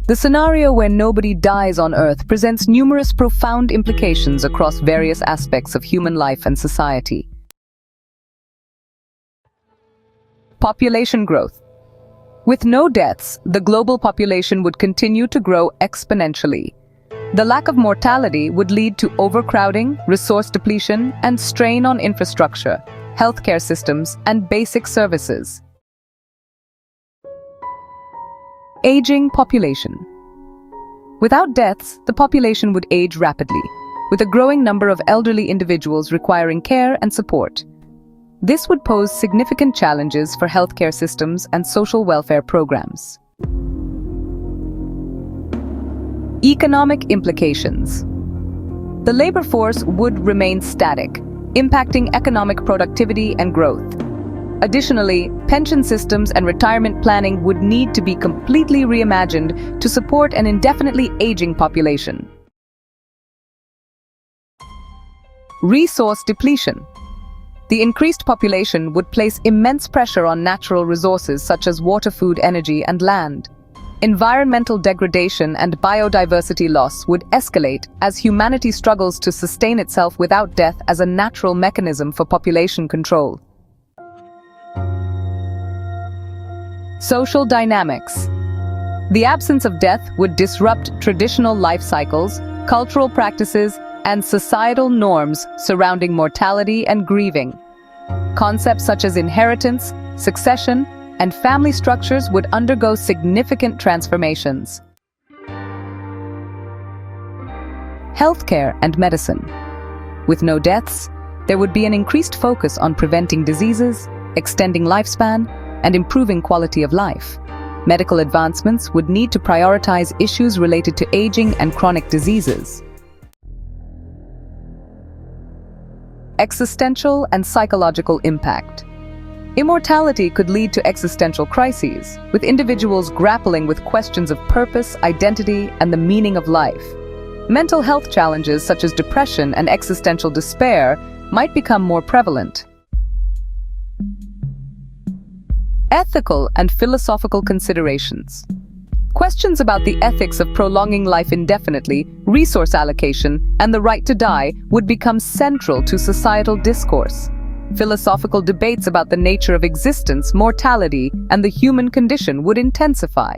The scenario where nobody dies on Earth presents numerous profound implications across various aspects of human life and society. Population growth. With no deaths, the global population would continue to grow exponentially. The lack of mortality would lead to overcrowding, resource depletion, and strain on infrastructure, healthcare systems, and basic services. Aging population. Without deaths, the population would age rapidly, with a growing number of elderly individuals requiring care and support. This would pose significant challenges for healthcare systems and social welfare programs. Economic implications. The labor force would remain static, impacting economic productivity and growth. Additionally, pension systems and retirement planning would need to be completely reimagined to support an indefinitely aging population. Resource depletion. The increased population would place immense pressure on natural resources such as water, food, energy, and land. Environmental degradation and biodiversity loss would escalate as humanity struggles to sustain itself without death as a natural mechanism for population control. Social dynamics. The absence of death would disrupt traditional life cycles, cultural practices, and societal norms surrounding mortality and grieving. Concepts such as inheritance, succession, and family structures would undergo significant transformations. Healthcare and medicine. With no deaths, there would be an increased focus on preventing diseases, extending lifespan, and improving quality of life. Medical advancements would need to prioritize issues related to aging and chronic diseases. Existential and psychological impact. Immortality could lead to existential crises, with individuals grappling with questions of purpose, identity, and the meaning of life. Mental health challenges such as depression and existential despair might become more prevalent. Ethical and philosophical considerations. Questions about the ethics of prolonging life indefinitely, resource allocation, and the right to die would become central to societal discourse. Philosophical debates about the nature of existence, mortality, and the human condition would intensify.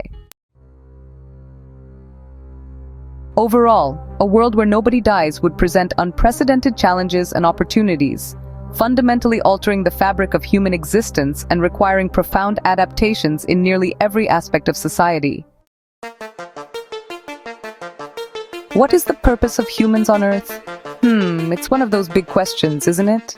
Overall, a world where nobody dies would present unprecedented challenges and opportunities, fundamentally altering the fabric of human existence and requiring profound adaptations in nearly every aspect of society. What is the purpose of humans on Earth? It's one of those big questions, isn't it?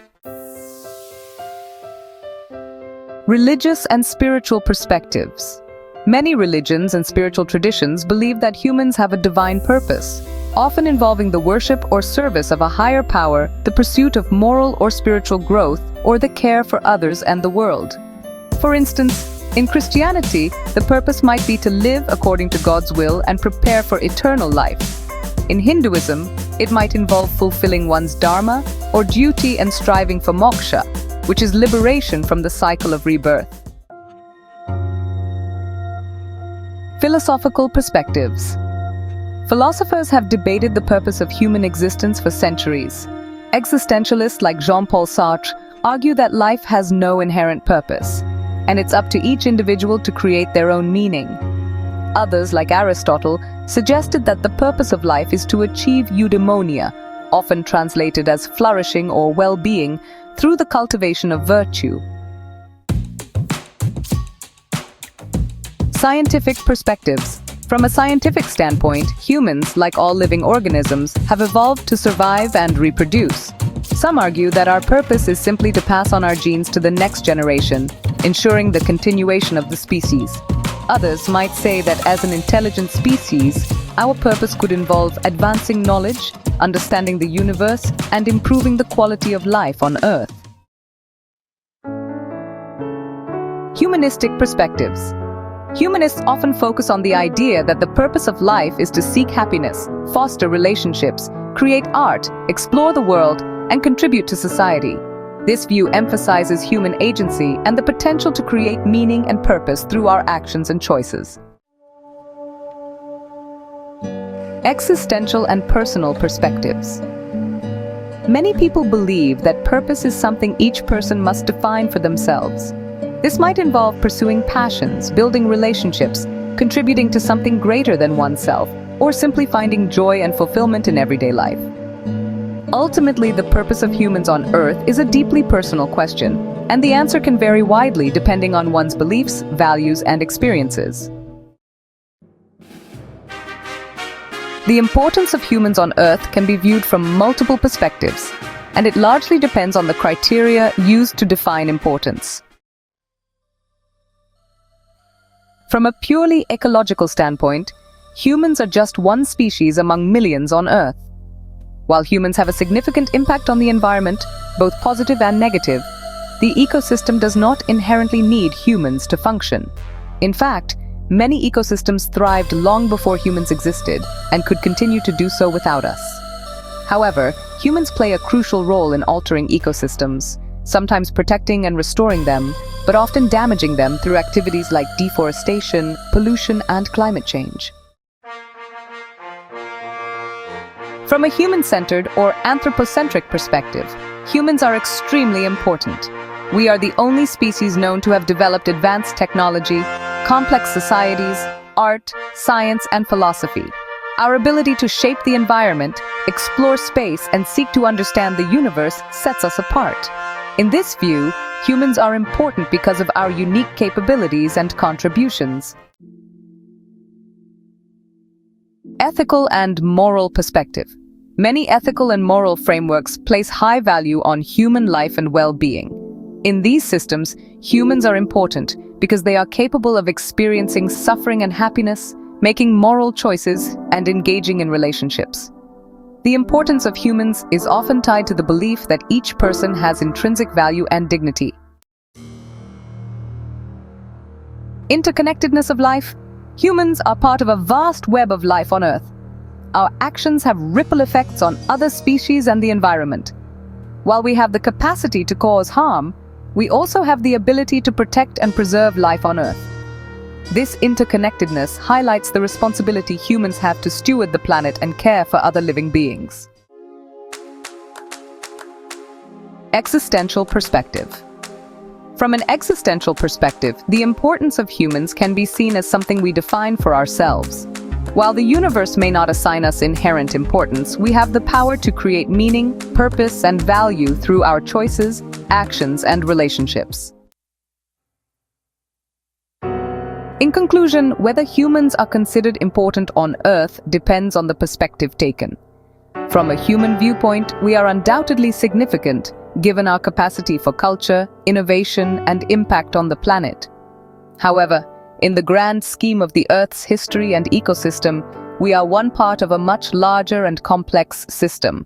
Religious and spiritual perspectives. Many religions and spiritual traditions believe that humans have a divine purpose, often involving the worship or service of a higher power, the pursuit of moral or spiritual growth, or the care for others and the world. For instance, in Christianity, the purpose might be to live according to God's will and prepare for eternal life. In Hinduism, it might involve fulfilling one's dharma or duty and striving for moksha, which is liberation from the cycle of rebirth. Philosophical perspectives. Philosophers have debated the purpose of human existence for centuries. Existentialists like Jean-Paul Sartre argue that life has no inherent purpose, and it's up to each individual to create their own meaning. Others, like Aristotle, suggested that the purpose of life is to achieve eudaimonia, often translated as flourishing or well-being, through the cultivation of virtue. Scientific perspectives. From a scientific standpoint, humans, like all living organisms, have evolved to survive and reproduce. Some argue that our purpose is simply to pass on our genes to the next generation, ensuring the continuation of the species. Others might say that as an intelligent species, our purpose could involve advancing knowledge, understanding the universe, and improving the quality of life on Earth. Humanistic perspectives. Humanists often focus on the idea that the purpose of life is to seek happiness, foster relationships, create art, explore the world, and contribute to society. This view emphasizes human agency and the potential to create meaning and purpose through our actions and choices. Existential and personal perspectives. Many people believe that purpose is something each person must define for themselves. This might involve pursuing passions, building relationships, contributing to something greater than oneself, or simply finding joy and fulfillment in everyday life. Ultimately, the purpose of humans on Earth is a deeply personal question, and the answer can vary widely depending on one's beliefs, values, and experiences. The importance of humans on Earth can be viewed from multiple perspectives, and it largely depends on the criteria used to define importance. From a purely ecological standpoint, humans are just one species among millions on Earth. While humans have a significant impact on the environment, both positive and negative, the ecosystem does not inherently need humans to function. In fact, many ecosystems thrived long before humans existed and could continue to do so without us. However, humans play a crucial role in altering ecosystems, sometimes protecting and restoring them, but often damaging them through activities like deforestation, pollution, and climate change. From a human-centered or anthropocentric perspective, humans are extremely important. We are the only species known to have developed advanced technology, complex societies, art, science, and philosophy. Our ability to shape the environment, explore space, and seek to understand the universe sets us apart. In this view, humans are important because of our unique capabilities and contributions. Ethical and moral perspective. Many ethical and moral frameworks place high value on human life and well-being. In these systems, humans are important because they are capable of experiencing suffering and happiness, making moral choices, and engaging in relationships. The importance of humans is often tied to the belief that each person has intrinsic value and dignity. Interconnectedness of life. Humans are part of a vast web of life on Earth. Our actions have ripple effects on other species and the environment. While we have the capacity to cause harm, we also have the ability to protect and preserve life on Earth. This interconnectedness highlights the responsibility humans have to steward the planet and care for other living beings. Existential perspective. From an existential perspective, the importance of humans can be seen as something we define for ourselves. While the universe may not assign us inherent importance, we have the power to create meaning, purpose, and value through our choices, actions, and relationships. In conclusion, whether humans are considered important on Earth depends on the perspective taken. From a human viewpoint, we are undoubtedly significant, given our capacity for culture, innovation, and impact on the planet. However, in the grand scheme of the Earth's history and ecosystem, we are one part of a much larger and complex system.